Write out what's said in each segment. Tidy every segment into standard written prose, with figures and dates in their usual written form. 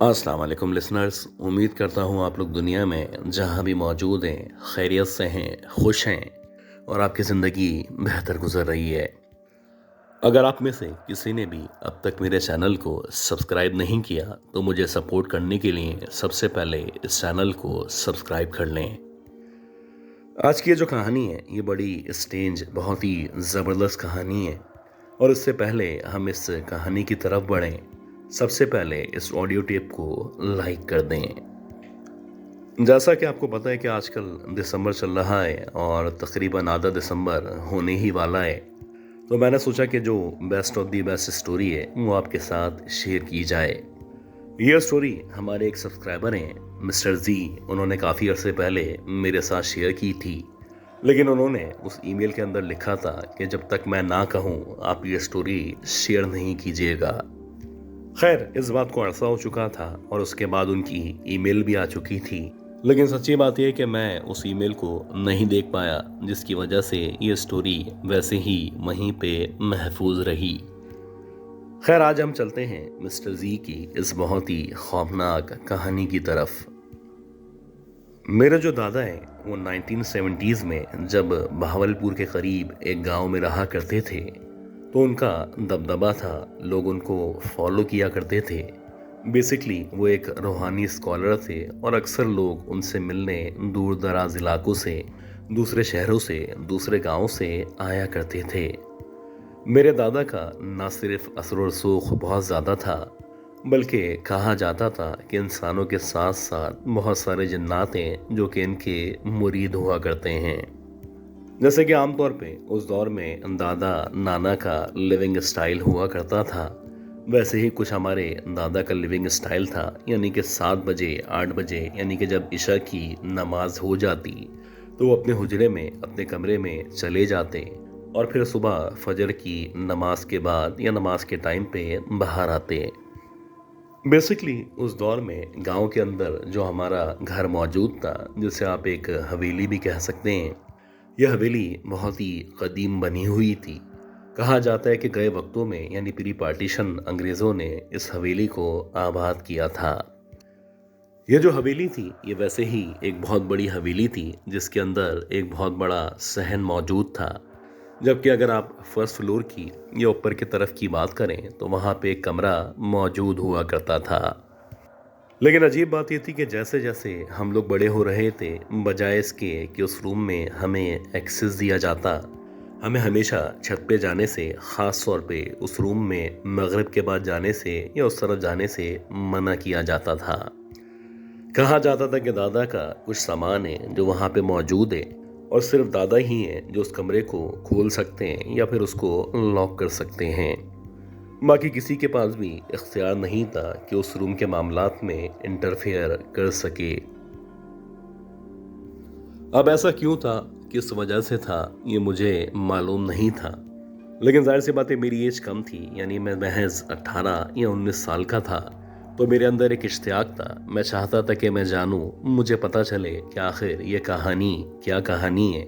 अस्सलाम वालेकुम लिसनर्स। उम्मीद करता हूँ आप लोग दुनिया में जहाँ भी मौजूद हैं खैरियत से हैं, खुश हैं और आपकी ज़िंदगी बेहतर गुजर रही है। अगर आप में से किसी ने भी अब तक मेरे चैनल को सब्सक्राइब नहीं किया तो मुझे सपोर्ट करने के लिए सबसे पहले इस चैनल को सब्सक्राइब कर लें। आज की ये जो कहानी है ये बड़ी स्ट्रेंज, बहुत ही ज़बरदस्त कहानी है। और इससे पहले हम इस कहानी की तरफ बढ़ें, सबसे पहले इस ऑडियो टेप को लाइक कर दें। जैसा कि आपको पता है कि आजकल दिसंबर चल रहा है और तकरीबन आधा दिसंबर होने ही वाला है, तो मैंने सोचा कि जो best of the best story है वो आपके साथ शेयर की जाए। यह स्टोरी हमारे एक सब्सक्राइबर हैं मिस्टर जी, उन्होंने काफ़ी अरसे पहले मेरे साथ शेयर की थी। लेकिन उन्होंने उस ईमेल के अंदर लिखा था कि जब तक मैं ना कहूँ आप ये स्टोरी शेयर नहीं कीजिएगा। खैर, इस बात को अरसा हो चुका था और उसके बाद उनकी ईमेल भी आ चुकी थी। लेकिन सच्ची बात यह है कि मैं उस ईमेल को नहीं देख पाया, जिसकी वजह से ये स्टोरी वैसे ही वहीं पे महफूज रही। खैर, आज हम चलते हैं मिस्टर जी की इस बहुत ही खौफनाक कहानी की तरफ। मेरे जो दादा हैं वो 1970s में जब बहावलपुर के करीब एक गांव में रहा करते थे तो उनका दबदबा था, लोग उनको फॉलो किया करते थे। बेसिकली वो एक रूहानी स्कॉलर थे और अक्सर लोग उनसे मिलने दूर दराज इलाकों से, दूसरे शहरों से, दूसरे गांवों से आया करते थे। मेरे दादा का ना सिर्फ असर और रसूख बहुत ज़्यादा था, बल्कि कहा जाता था कि इंसानों के साथ साथ बहुत सारे जिन्नात हैं जो कि इनके मुरीद हुआ करते हैं। जैसे कि आमतौर पे उस दौर में दादा नाना का लिविंग स्टाइल हुआ करता था, वैसे ही कुछ हमारे दादा का लिविंग स्टाइल था। यानी कि 7 बजे 8 बजे, यानी कि जब इशा की नमाज हो जाती तो वो अपने हुजरे में, अपने कमरे में चले जाते और फिर सुबह फजर की नमाज के बाद या नमाज के टाइम पे बाहर आते। बेसिकली उस दौर में गांव के अंदर जो हमारा घर मौजूद था, जिसे आप एक हवेली भी कह सकते हैं, यह हवेली बहुत ही कदीम बनी हुई थी। कहा जाता है कि गए वक्तों में, यानी प्री पार्टीशन, अंग्रेज़ों ने इस हवेली को आबाद किया था। यह जो हवेली थी ये वैसे ही एक बहुत बड़ी हवेली थी, जिसके अंदर एक बहुत बड़ा सहन मौजूद था। जबकि अगर आप फर्स्ट फ्लोर की या ऊपर की तरफ की बात करें तो वहाँ पे एक कमरा मौजूद हुआ करता था। लेकिन अजीब बात ये थी कि जैसे जैसे हम लोग बड़े हो रहे थे, बजाय इसके कि उस रूम में हमें एक्सेस दिया जाता, हमें हमेशा छत पे जाने से, ख़ास तौर पे उस रूम में मगरिब के बाद जाने से या उस तरफ जाने से मना किया जाता था। कहा जाता था कि दादा का कुछ सामान है जो वहाँ पे मौजूद है और सिर्फ दादा ही हैं जो उस कमरे को खोल सकते हैं या फिर उसको लॉक कर सकते हैं। बाकी किसी के पास भी इख्तियार नहीं था कि उस रूम के मामलात में इंटरफेयर कर सके। अब ऐसा क्यों था, किस वजह से था, ये मुझे मालूम नहीं था। लेकिन जाहिर सी बात है, मेरी एज कम थी, यानी मैं महज 18 या 19 साल का था। तो मेरे अंदर एक इश्तियाक था, मैं चाहता था कि मैं जानूं, मुझे पता चले कि आखिर ये कहानी क्या कहानी है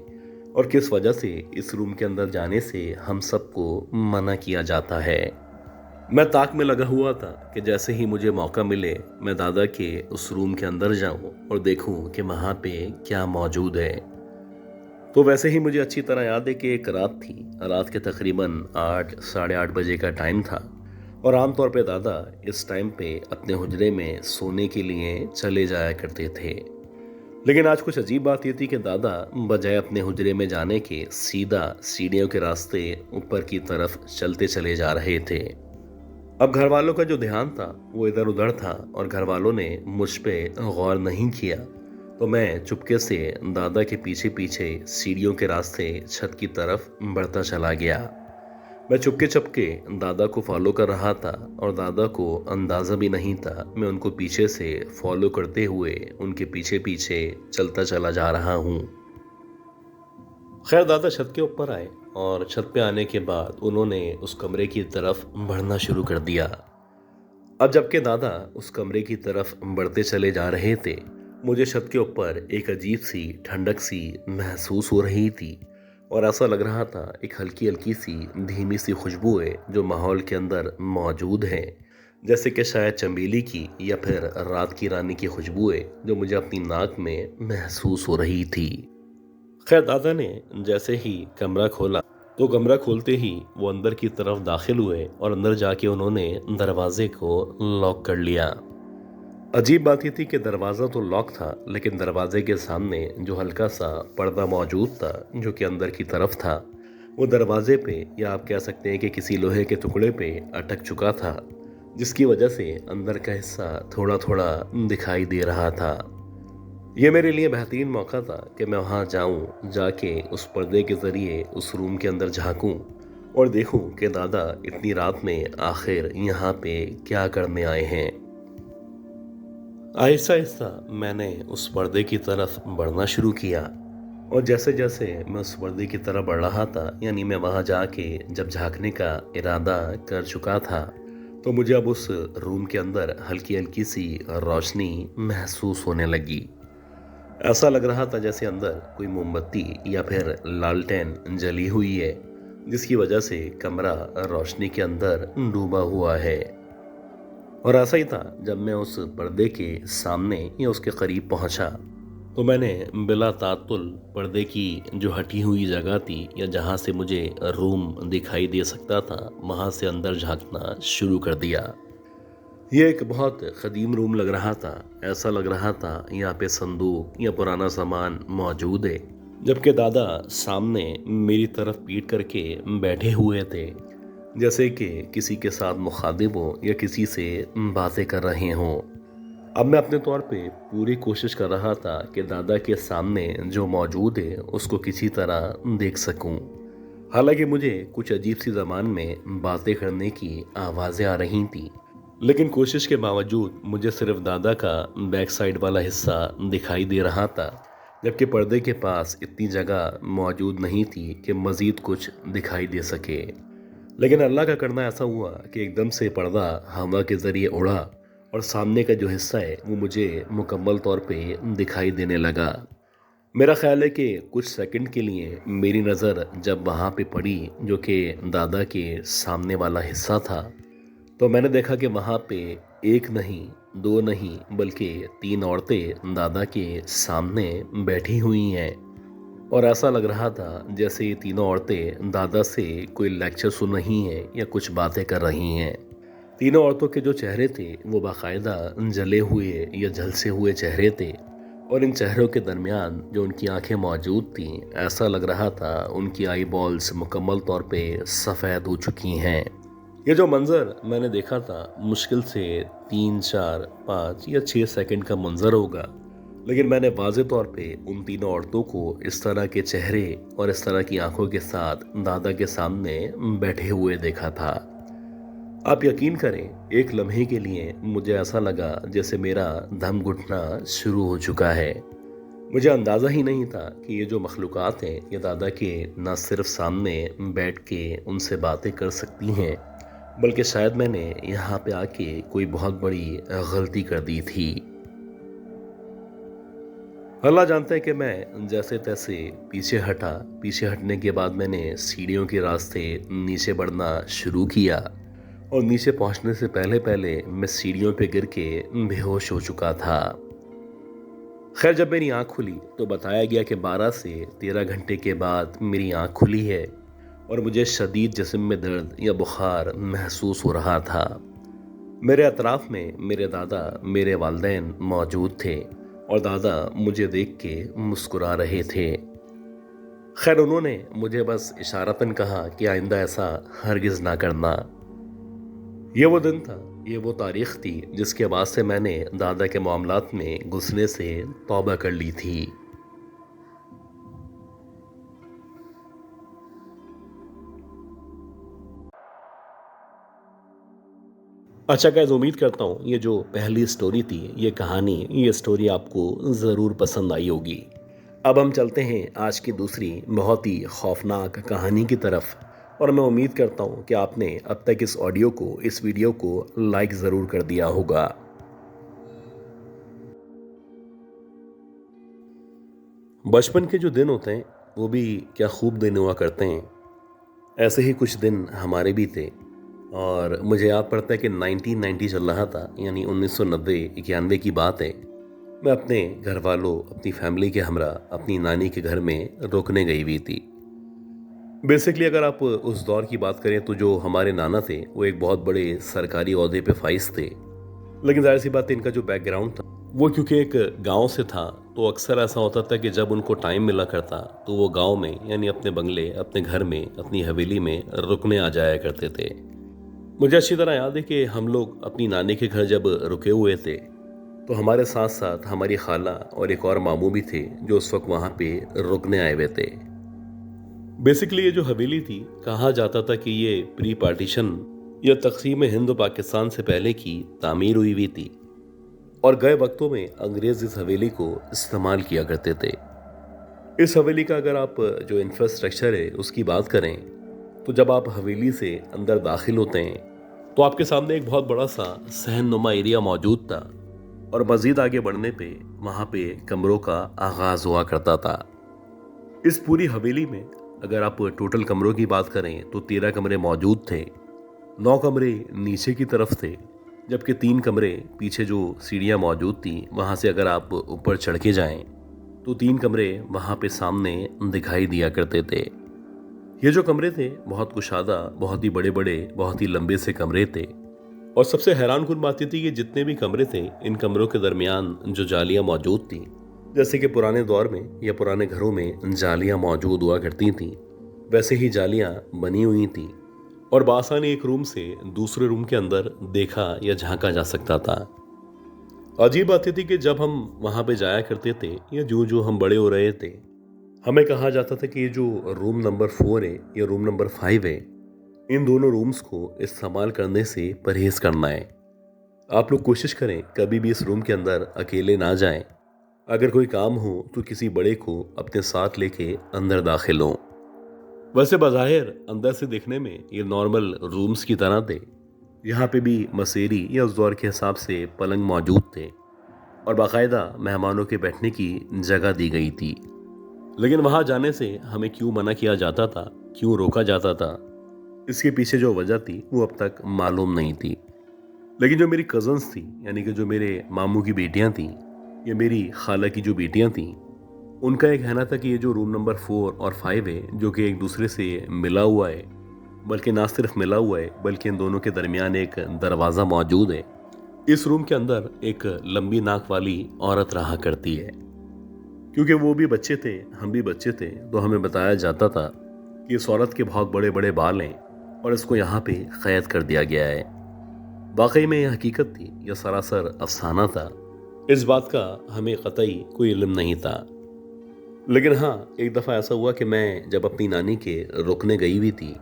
और किस वजह से इस रूम के अंदर जाने से हम सबको मना किया जाता है। मैं ताक में लगा हुआ था कि जैसे ही मुझे मौका मिले मैं दादा के उस रूम के अंदर जाऊं और देखूं कि वहां पे क्या मौजूद है। तो वैसे ही मुझे अच्छी तरह याद है कि एक रात थी, रात के तकरीबन 8 साढ़े 8 बजे का टाइम था और आमतौर पे दादा इस टाइम पे अपने हुजरे में सोने के लिए चले जाया करते थे। लेकिन आज कुछ अजीब बात यह थी कि दादा बजाय अपने हुजरे में जाने के सीधा सीढ़ियों के रास्ते ऊपर की तरफ चलते चले जा रहे थे। अब घर वालों का जो ध्यान था वो इधर उधर था और घर वालों ने मुझ पे गौर नहीं किया। तो मैं चुपके से दादा के पीछे पीछे सीढ़ियों के रास्ते छत की तरफ बढ़ता चला गया। मैं चुपके चुपके दादा को फॉलो कर रहा था और दादा को अंदाज़ा भी नहीं था मैं उनको पीछे से फॉलो करते हुए उनके पीछे पीछे चलता चला जा रहा हूँ। खैर, दादा छत के ऊपर आए और छत पे आने के बाद उन्होंने उस कमरे की तरफ बढ़ना शुरू कर दिया। अब जबकि दादा उस कमरे की तरफ बढ़ते चले जा रहे थे, मुझे छत के ऊपर एक अजीब सी ठंडक सी महसूस हो रही थी और ऐसा लग रहा था एक हल्की हल्की सी धीमी सी खुशबू है जो माहौल के अंदर मौजूद है, जैसे कि शायद चमेली की या फिर रात की रानी की खुशबुएं जो मुझे अपनी नाक में महसूस हो रही थी। खैर, दादा ने जैसे ही कमरा खोला तो कमरा खोलते ही वो अंदर की तरफ दाखिल हुए और अंदर जाके उन्होंने दरवाजे को लॉक कर लिया। अजीब बात ये थी कि दरवाज़ा तो लॉक था, लेकिन दरवाजे के सामने जो हल्का सा पर्दा मौजूद था जो कि अंदर की तरफ था, वो दरवाजे पे या आप कह सकते हैं कि किसी लोहे के टुकड़े पे अटक चुका था, जिसकी वजह से अंदर का हिस्सा थोड़ा थोड़ा दिखाई दे रहा था। ये मेरे लिए बेहतरीन मौका था कि मैं वहाँ जाऊँ, जाके उस पर्दे के ज़रिए उस रूम के अंदर झांकूं और देखूं कि दादा इतनी रात में आखिर यहाँ पे क्या करने आए हैं। आहिस्ता आहिस्ता मैंने उस पर्दे की तरफ बढ़ना शुरू किया और जैसे जैसे मैं उस पर्दे की तरफ बढ़ रहा था, यानी मैं वहाँ जाके जब झांकने का इरादा कर चुका था, तो मुझे अब उस रूम के अंदर हल्की हल्की सी रोशनी महसूस होने लगी। ऐसा लग रहा था जैसे अंदर कोई मोमबत्ती या फिर लालटेन जली हुई है, जिसकी वजह से कमरा रोशनी के अंदर डूबा हुआ है। और ऐसा ही था, जब मैं उस पर्दे के सामने या उसके करीब पहुंचा तो मैंने बिला तात्तुल पर्दे की जो हटी हुई जगह थी या जहां से मुझे रूम दिखाई दे सकता था, वहां से अंदर झांकना शुरू कर दिया। यह एक बहुत कदीम रूम लग रहा था। ऐसा लग रहा था यहाँ पे संदूक या पुराना सामान मौजूद है, जबकि दादा सामने मेरी तरफ पीट करके बैठे हुए थे, जैसे कि किसी के साथ मुखातिब हो या किसी से बातें कर रहे हों। अब मैं अपने तौर पे पूरी कोशिश कर रहा था कि दादा के सामने जो मौजूद है उसको किसी तरह देख सकूं। हालांकि मुझे कुछ अजीब सी ज़बान में बातें करने की आवाज़ें आ रही थीं, लेकिन कोशिश के बावजूद मुझे सिर्फ दादा का बैक साइड वाला हिस्सा दिखाई दे रहा था, जबकि पर्दे के पास इतनी जगह मौजूद नहीं थी कि मज़ीद कुछ दिखाई दे सके। लेकिन अल्लाह का करना ऐसा हुआ कि एकदम से पर्दा हवा के ज़रिए उड़ा और सामने का जो हिस्सा है वो मुझे मुकम्मल तौर पे दिखाई देने लगा। मेरा ख्याल है कि कुछ सेकंड के लिए मेरी नज़र जब वहाँ पे पड़ी, जो कि दादा के सामने वाला हिस्सा था, तो मैंने देखा कि वहाँ पे एक नहीं, दो नहीं, बल्कि तीन औरतें दादा के सामने बैठी हुई हैं। और ऐसा लग रहा था जैसे ये तीनों औरतें दादा से कोई लेक्चर सुन रही हैं या कुछ बातें कर रही हैं। तीनों औरतों के जो चेहरे थे वो बाकायदा जले हुए या झलसे हुए चेहरे थे, और इन चेहरों के दरमियान जो उनकी आंखें मौजूद थीं, ऐसा लग रहा था उनकी आई बॉल्स मुकम्मल तौर पे सफ़ेद हो चुकी हैं। ये जो मंज़र मैंने देखा था मुश्किल से 3, 4, 5 या 6 सेकंड का मंज़र होगा, लेकिन मैंने वाज़े तौर पे उन तीनों औरतों को इस तरह के चेहरे और इस तरह की आंखों के साथ दादा के सामने बैठे हुए देखा था। आप यकीन करें, एक लम्हे के लिए मुझे ऐसा लगा जैसे मेरा दम घुटना शुरू हो चुका है। मुझे अंदाज़ा ही नहीं था कि ये जो मखलूक़ात हैं ये दादा के न सिर्फ सामने बैठ के उनसे बातें कर सकती हैं, बल्कि शायद मैंने यहाँ पे आके कोई बहुत बड़ी गलती कर दी थी। अल्लाह जानता है कि मैं जैसे तैसे पीछे हटा। पीछे हटने के बाद मैंने सीढ़ियों के रास्ते नीचे बढ़ना शुरू किया और नीचे पहुंचने से पहले पहले मैं सीढ़ियों पे गिर के बेहोश हो चुका था। खैर, जब मेरी आंख खुली तो बताया गया कि 12 से 13 घंटे के बाद मेरी आंख खुली है और मुझे शदीद जिस्म में दर्द या बुखार महसूस हो रहा था। मेरे अतराफ में मेरे दादा, मेरे वालिदैन मौजूद थे और दादा मुझे देख के मुस्कुरा रहे थे। खैर, उन्होंने मुझे बस इशारतन कहा कि आइंदा ऐसा हरगिज़ ना करना। ये वो दिन था, ये वो तारीख थी जिसके बाद से मैंने दादा के मामलात में घुसने से तौबा कर ली थी। अच्छा गाइस, उम्मीद करता हूँ ये जो पहली स्टोरी थी, ये कहानी, ये स्टोरी आपको ज़रूर पसंद आई होगी। अब हम चलते हैं आज की दूसरी बहुत ही खौफनाक कहानी की तरफ, और मैं उम्मीद करता हूँ कि आपने अब तक इस ऑडियो को, इस वीडियो को लाइक ज़रूर कर दिया होगा। बचपन के जो दिन होते हैं वो भी क्या खूब दिन हुआ करते हैं। ऐसे ही कुछ दिन हमारे भी थे। और मुझे याद पड़ता है कि 1990 चल रहा था, यानी 1990-91 की बात है। मैं अपने घर वालों, अपनी फैमिली के हमरा अपनी नानी के घर में रुकने गई हुई थी। बेसिकली अगर आप उस दौर की बात करें तो जो हमारे नाना थे वो एक बहुत बड़े सरकारी ओहदे पे फाइज थे। लेकिन जाहिर सी बात है, इनका जो बैकग्राउंड था वो क्योंकि एक गांव से था, तो अक्सर ऐसा होता था कि जब उनको टाइम मिला करता तो वो गांव में, यानी अपने बंगले, अपने घर में, अपनी हवेली में रुकने आ जाया करते थे। मुझे अच्छी तरह याद है कि हम लोग अपनी नानी के घर जब रुके हुए थे तो हमारे साथ साथ हमारी खाला और एक और मामू भी थे जो उस वक्त वहाँ पे रुकने आए हुए थे। बेसिकली ये जो हवेली थी, कहा जाता था कि ये प्री पार्टीशन या तकसीम हिंद पाकिस्तान से पहले की तामीर हुई हुई थी और गए वक्तों में अंग्रेज इस हवेली को इस्तेमाल किया करते थे। इस हवेली का अगर आप जो इंफ्रास्ट्रक्चर है उसकी बात करें तो जब आप हवेली से अंदर दाखिल होते हैं तो आपके सामने एक बहुत बड़ा सा सहन नुमा एरिया मौजूद था और मजीद आगे बढ़ने पे वहाँ पे कमरों का आगाज हुआ करता था। इस पूरी हवेली में अगर आप टोटल कमरों की बात करें तो 13 कमरे मौजूद थे। 9 कमरे नीचे की तरफ थे, जबकि 3 कमरे पीछे जो सीढ़ियाँ मौजूद थी वहाँ से अगर आप ऊपर चढ़ के जाएं तो 3 कमरे वहाँ पे सामने दिखाई दिया करते थे। ये जो कमरे थे बहुत कुशादा, बहुत ही बड़े बड़े, बहुत ही लंबे से कमरे थे और सबसे हैरान कुन बात ये थी कि जितने भी कमरे थे इन कमरों के दरमियान जो जालियाँ मौजूद थी, जैसे कि पुराने दौर में या पुराने घरों में जालियाँ मौजूद हुआ करती थीं, वैसे ही जालियाँ बनी हुई थीं और बासानी एक रूम से दूसरे रूम के अंदर देखा या झांका जा सकता था। अजीब बात थी कि जब हम वहाँ पे जाया करते थे या जो जो हम बड़े हो रहे थे, हमें कहा जाता था कि ये जो रूम नंबर 4 है या रूम नंबर 5 है, इन दोनों रूम्स को इस्तेमाल करने से परहेज करना है। आप लोग कोशिश करें कभी भी इस रूम के अंदर अकेले ना जाएं। अगर कोई काम हो तो किसी बड़े को अपने साथ लेके अंदर दाखिल हों। वैसे बज़ाहिर अंदर से देखने में ये नॉर्मल रूम्स की तरह थे। यहाँ पे भी मसेरी या उस दौर के हिसाब से पलंग मौजूद थे और बाकायदा मेहमानों के बैठने की जगह दी गई थी। लेकिन वहाँ जाने से हमें क्यों मना किया जाता था, क्यों रोका जाता था, इसके पीछे जो वजह थी वो अब तक मालूम नहीं थी। लेकिन जो मेरी कज़न्स थी, यानी कि जो मेरे मामू की बेटियां थीं या मेरी खाला की जो बेटियां थीं, उनका एक कहना था कि ये जो रूम नंबर 4 और 5 है, जो कि एक दूसरे से मिला हुआ है, बल्कि ना सिर्फ मिला हुआ है बल्कि इन दोनों के दरमियान एक दरवाज़ा मौजूद है। इस रूम के अंदर एक लंबी नाक वाली औरत रहा करती है। क्योंकि वो भी बच्चे थे, हम भी बच्चे थे, तो हमें बताया जाता था कि इस औरत के बहुत बड़े बड़े बाल हैं और इसको यहाँ पे कैद कर दिया गया है। वाकई में यह हकीकत थी या सरासर अफसाना था, इस बात का हमें कतई कोई इल्म नहीं था। लेकिन हाँ, एक दफ़ा ऐसा हुआ कि मैं जब अपनी नानी के रुकने गई हुई थी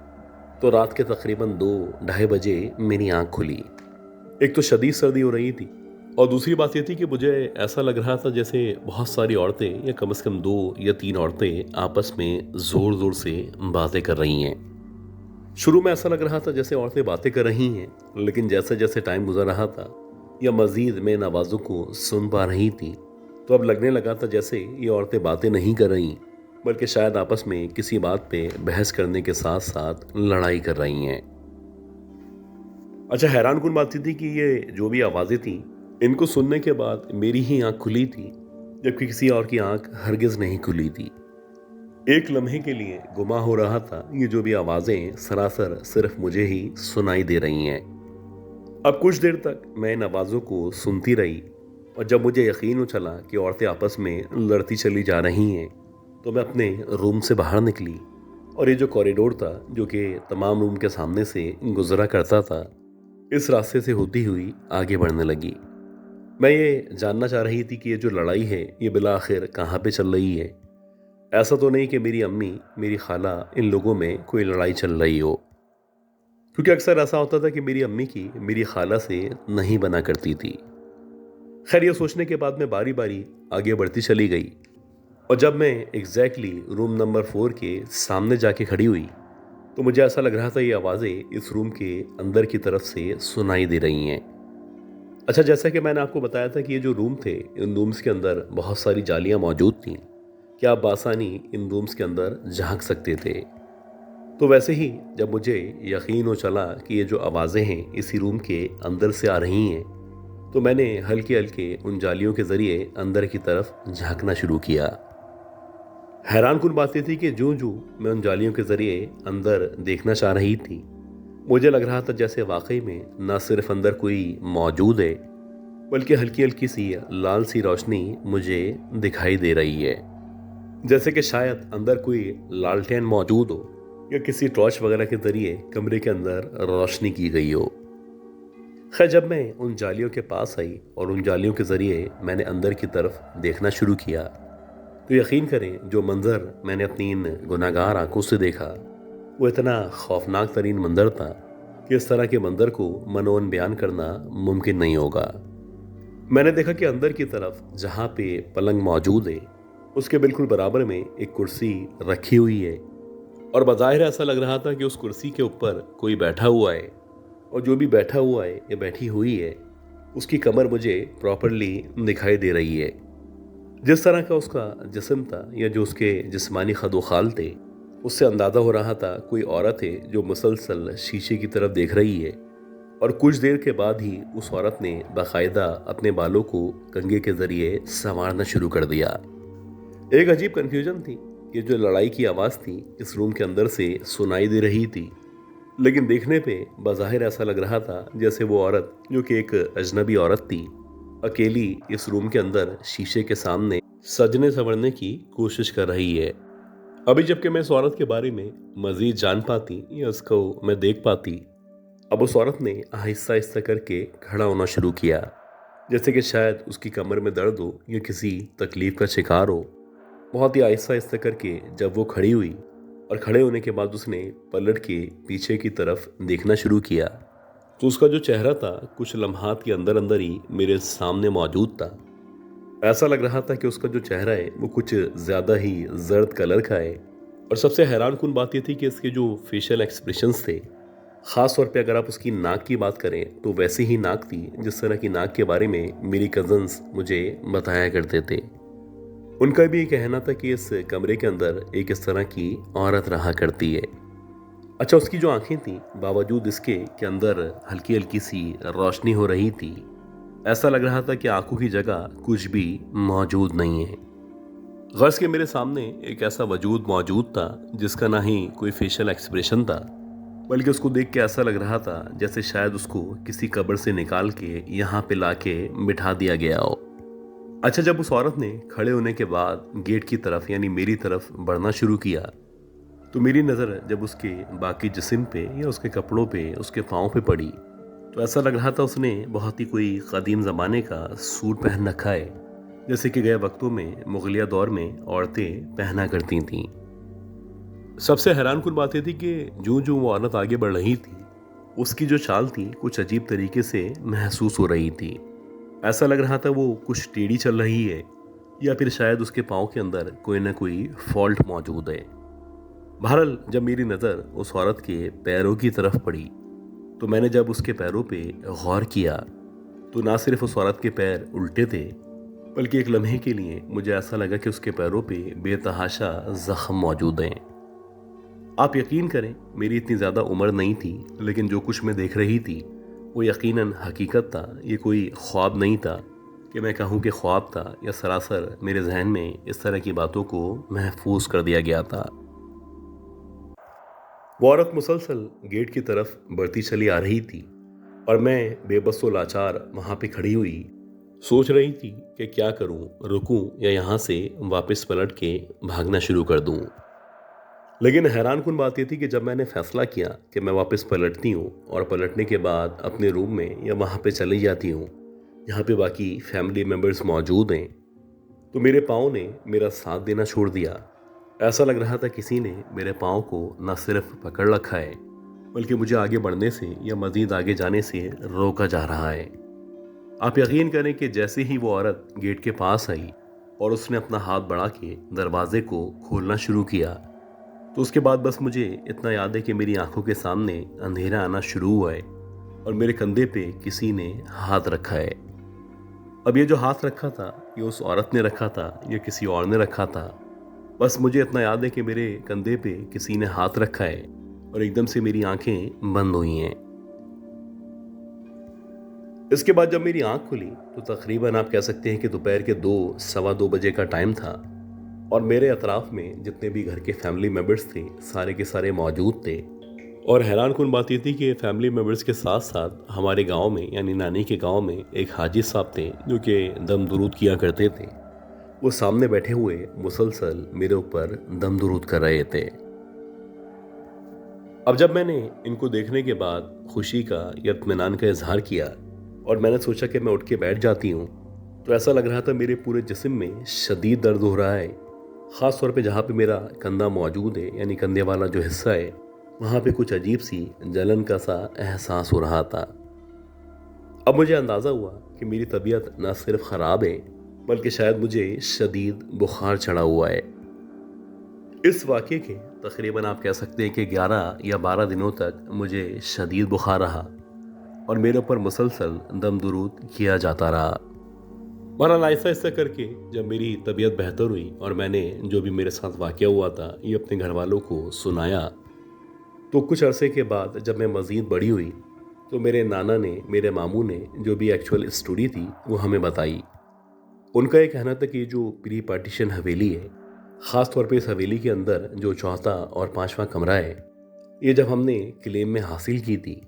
तो रात के तकरीबन 2-2:30 बजे मेरी आँख खुली। एक तो शदीद सर्दी हो रही थी और दूसरी बात ये थी कि मुझे ऐसा लग रहा था जैसे बहुत सारी औरतें या कम से कम 2 या 3 औरतें आपस में ज़ोर ज़ोर से बातें कर रही हैं। शुरू में ऐसा लग रहा था जैसे औरतें बातें कर रही हैं, लेकिन जैसे जैसे टाइम गुजर रहा था या मज़ीद मैं इन आवाज़ों को सुन पा रही थी तो अब लगने लगा था जैसे ये औरतें बातें नहीं कर रहीं, बल्कि शायद आपस में किसी बात पे बहस करने के साथ साथ लड़ाई कर रही हैं। अच्छा, हैरान कुन बात थी कि ये जो भी आवाज़ें थीं, इनको सुनने के बाद मेरी ही आंख खुली थी, जबकि किसी और की आंख हरगिज़ नहीं खुली थी। एक लम्हे के लिए गुमा हो रहा था ये जो भी आवाज़ें सरासर सिर्फ मुझे ही सुनाई दे रही हैं। अब कुछ देर तक मैं इन आवाज़ों को सुनती रही और जब मुझे यकीन हो चला कि औरतें आपस में लड़ती चली जा रही हैं तो मैं अपने रूम से बाहर निकली और ये जो कॉरिडोर था जो कि तमाम रूम के सामने से गुजरा करता था, इस रास्ते से होती हुई आगे बढ़ने लगी। मैं ये जानना चाह रही थी कि ये जो लड़ाई है ये बिला आखिर कहाँ पे चल रही है। ऐसा तो नहीं कि मेरी अम्मी, मेरी खाला, इन लोगों में कोई लड़ाई चल रही हो, क्योंकि अक्सर ऐसा होता था कि मेरी अम्मी की मेरी खाला से नहीं बना करती थी। खैर, ये सोचने के बाद मैं बारी बारी आगे बढ़ती चली गई और जब मैं एग्जैक्टली रूम नंबर 4 के सामने जाके खड़ी हुई तो मुझे ऐसा लग रहा था ये आवाज़ें इस रूम के अंदर की तरफ से सुनाई दे रही हैं। अच्छा, जैसा कि मैंने आपको बताया था कि ये जो रूम थे, इन रूम्स के अंदर बहुत सारी जालियाँ मौजूद थीं कि आप बासानी इन रूम्स के अंदर झांक सकते थे। तो वैसे ही जब मुझे यकीन हो चला कि ये जो आवाज़ें हैं इसी रूम के अंदर से आ रही हैं, तो मैंने हल्के हल्के उन जालियों के ज़रिए अंदर की तरफ झांकना शुरू किया। हैरानकुन बात ये थी कि जूं जूं मैं उन जालियों के ज़रिए अंदर देखना चाह रही थी, मुझे लग रहा था जैसे वाकई में न सिर्फ अंदर कोई मौजूद है, बल्कि हल्की हल्की सी लाल सी रोशनी मुझे दिखाई दे रही है। जैसे कि शायद अंदर कोई लालटेन मौजूद हो या किसी टॉर्च वगैरह के जरिए कमरे के अंदर रोशनी की गई हो। खैर, जब मैं उन जालियों के पास आई और उन जालियों के जरिए मैंने अंदर की तरफ देखना शुरू किया, तो यकीन करें जो मंजर मैंने अपनी इन गुनाहगार आंखों से देखा वो इतना खौफनाक तरीन मंजर था कि इस तरह के मंजर को मनोन बयान करना मुमकिन नहीं होगा। मैंने देखा कि अंदर की तरफ जहाँ पे पलंग मौजूद है उसके बिल्कुल बराबर में एक कुर्सी रखी हुई है, और बज़ाहिर ऐसा लग रहा था कि उस कुर्सी के ऊपर कोई बैठा हुआ है, और जो भी बैठा हुआ है या बैठी हुई है उसकी कमर मुझे प्रॉपरली दिखाई दे रही है। जिस तरह का उसका जिस्म था या जो उसके जिस्मानी खदोखाल थे, उससे अंदाज़ा हो रहा था कोई औरत है जो मुसलसल शीशे की तरफ देख रही है, और कुछ देर के बाद ही उस औरत ने बाकायदा अपने बालों को कंघे के ज़रिए संवारना शुरू कर दिया। एक अजीब कन्फ्यूजन थी कि जो लड़ाई की आवाज़ थी इस रूम के अंदर से सुनाई दे रही थी, लेकिन देखने पे बज़ाहिर ऐसा लग रहा था जैसे वो औरत, जो कि एक अजनबी औरत थी, अकेली इस रूम के अंदर शीशे के सामने सजने संवरने की कोशिश कर रही है। अभी जबकि मैं इस औरत के बारे में मजीद जान पाती या उसको मैं देख पाती, अब उस औरत ने आहिस्ता आहिस्ता करके खड़ा होना शुरू किया, जैसे कि शायद उसकी कमर में दर्द हो या किसी तकलीफ का शिकार हो। बहुत ही आहिस्ता आहिस्ता करके जब वो खड़ी हुई और खड़े होने के बाद उसने पलट के पीछे की तरफ देखना शुरू किया, तो उसका जो चेहरा था कुछ लम्हात के अंदर अंदर ही मेरे सामने मौजूद था। ऐसा लग रहा था कि उसका जो चेहरा है वो कुछ ज़्यादा ही जर्द कलर का है, और सबसे हैरानकुन बात यह थी कि इसके जो फेशियल एक्सप्रेशंस थे, ख़ास तौर पे अगर आप उसकी नाक की बात करें तो वैसी ही नाक थी जिस तरह की नाक के बारे में मेरी कज़न्स मुझे बताया करते थे। उनका भी ये कहना था कि इस कमरे के अंदर एक इस तरह की औरत रहा करती है। अच्छा, उसकी जो आंखें थीं, बावजूद इसके कि अंदर हल्की हल्की सी रोशनी हो रही थी, ऐसा लग रहा था कि आंखों की जगह कुछ भी मौजूद नहीं है। गर्ज के मेरे सामने एक ऐसा वजूद मौजूद था जिसका ना ही कोई फेशियल एक्सप्रेशन था, बल्कि उसको देख के ऐसा लग रहा था जैसे शायद उसको किसी कब्र से निकाल के यहाँ पे लाके बिठा दिया गया हो। अच्छा, जब उस औरत ने खड़े होने के बाद गेट की तरफ यानी मेरी तरफ बढ़ना शुरू किया, तो मेरी नज़र जब उसके बाकी जिस्म पे या उसके कपड़ों पे, उसके पाँव पे पड़ी, तो ऐसा लग रहा था उसने बहुत ही कोई कदीम ज़माने का सूट पहन रखा है, जैसे कि गए वक्तों में मुगलिया दौर में औरतें पहना करती थीं। सबसे हैरानकुन बात यह थी कि जो जो वो औरत आगे बढ़ रही थी, उसकी जो चाल थी कुछ अजीब तरीके से महसूस हो रही थी। ऐसा लग रहा था वो कुछ टेढ़ी चल रही है, या फिर शायद उसके पाँव के अंदर कोई ना कोई फॉल्ट मौजूद है। बहरहाल, जब मेरी नज़र उस औरत के पैरों की तरफ पड़ी, तो मैंने जब उसके पैरों पे गौर किया, तो ना सिर्फ उस औरत के पैर उल्टे थे, बल्कि एक लम्हे के लिए मुझे ऐसा लगा कि उसके पैरों पे बेतहाशा ज़ख्म मौजूद हैं। आप यकीन करें, मेरी इतनी ज़्यादा उम्र नहीं थी, लेकिन जो कुछ मैं देख रही थी वो यकीनन हकीकत था। ये कोई ख्वाब नहीं था कि मैं कहूँ कि ख्वाब था, या सरासर मेरे जहन में इस तरह की बातों को महफूज कर दिया गया था। वो औरत मुसलसल गेट की तरफ बढ़ती चली आ रही थी, और मैं बेबस व लाचार वहाँ पे खड़ी हुई सोच रही थी कि क्या करूं, रुकूं या यहाँ से वापस पलट के भागना शुरू कर दूं। लेकिन हैरानकुन बात यह थी कि जब मैंने फैसला किया कि मैं वापस पलटती हूँ और पलटने के बाद अपने रूम में या वहाँ पे चली जाती हूँ जहाँ पे बाकी फैमिली मेम्बर्स मौजूद हैं, तो मेरे पाँव ने मेरा साथ देना छोड़ दिया। ऐसा लग रहा था किसी ने मेरे पाँव को न सिर्फ पकड़ रखा है, बल्कि मुझे आगे बढ़ने से या मज़ीद आगे जाने से रोका जा रहा है। आप यकीन करें कि जैसे ही वो औरत गेट के पास आई और उसने अपना हाथ बढ़ा के दरवाजे को खोलना शुरू किया, तो उसके बाद बस मुझे इतना याद है कि मेरी आंखों के सामने अंधेरा आना शुरू हुआ है और मेरे कंधे पे किसी ने हाथ रखा है। अब ये जो हाथ रखा था, ये उस औरत ने रखा था या किसी और ने रखा था, बस मुझे इतना याद है कि मेरे कंधे पे किसी ने हाथ रखा है और एकदम से मेरी आंखें बंद हुई हैं। इसके बाद जब मेरी आंख खुली तो तकरीबन आप कह सकते हैं कि दोपहर के 2 सवा 2 बजे का टाइम था, और मेरे अतराफ में जितने भी घर के फैमिली मेम्बर्स थे सारे के सारे मौजूद थे। और हैरान कुन बात ये थी कि फैमिली मेम्बर्स के साथ साथ हमारे गांव में यानी नानी के गांव में एक हाजी साहब थे जो कि दम दुरूद किया करते थे। वो सामने बैठे हुए मुसलसल मेरे ऊपर दम दुरूद कर रहे थे। अब जब मैंने इनको देखने के बाद खुशी का या इत्मीनान का इजहार किया और मैंने सोचा कि मैं उठ के बैठ जाती हूँ, तो ऐसा लग रहा था मेरे पूरे जिस्म में शदीद दर्द हो रहा है। ख़ास तौर पे जहाँ पे मेरा कंधा मौजूद है यानी कंधे वाला जो हिस्सा है, वहाँ पे कुछ अजीब सी जलन का सा एहसास हो रहा था। अब मुझे अंदाज़ा हुआ कि मेरी तबीयत न सिर्फ ख़राब है बल्कि शायद मुझे शदीद बुखार चढ़ा हुआ है। इस वाक़े के तकरीबन आप कह सकते हैं कि 11 या 12 दिनों तक मुझे शदीद बुखार रहा और मेरे ऊपर मुसलसल दम दुरूद किया जाता रहा। बहरहाल आहिस्ता आहिस्ता करके जब मेरी तबीयत बेहतर हुई और मैंने जो भी मेरे साथ वाक़या हुआ था ये अपने घर वालों को सुनाया, तो कुछ अरसे के बाद जब मैं मज़ीद बड़ी हुई तो मेरे नाना ने, मेरे मामू ने जो भी एक्चुअल स्टोरी थी वो हमें बताई। उनका ये कहना था कि जो प्री पार्टीशन हवेली है, ख़ास तौर पे इस हवेली के अंदर जो चौथा और पांचवा कमरा है, ये जब हमने क्लेम में हासिल की थी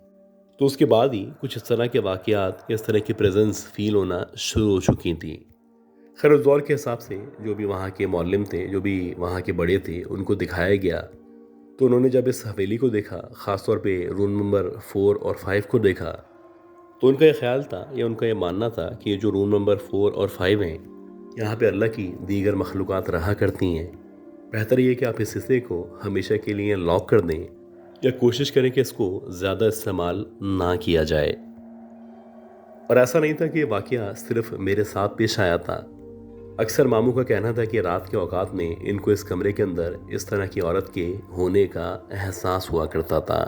तो उसके बाद ही कुछ इस तरह के वाक़यात, इस तरह की प्रेजेंस फील होना शुरू हो चुकी थी। खैर उस दौर के हिसाब से जो भी वहाँ के मौल्लिम थे, जो भी वहाँ के बड़े थे, उनको दिखाया गया तो उन्होंने जब इस हवेली को देखा, ख़ास तौर पे रूम नंबर 4 और 5 को देखा, तो उनका ये ख्याल था या उनका ये मानना था कि ये जो रूम नंबर 4 और 5 हैं, यहाँ पे अल्लाह की दीगर मखलूक़ात रहा करती हैं। बेहतर ये कि आप इस हिस्से को हमेशा के लिए लॉक कर दें या कोशिश करें कि इसको ज़्यादा इस्तेमाल ना किया जाए। और ऐसा नहीं था कि ये वाक़या सिर्फ मेरे साथ पेश आया था। अक्सर मामू का कहना था कि रात के औकात में इनको इस कमरे के अंदर इस तरह की औरत के होने का एहसास हुआ करता था।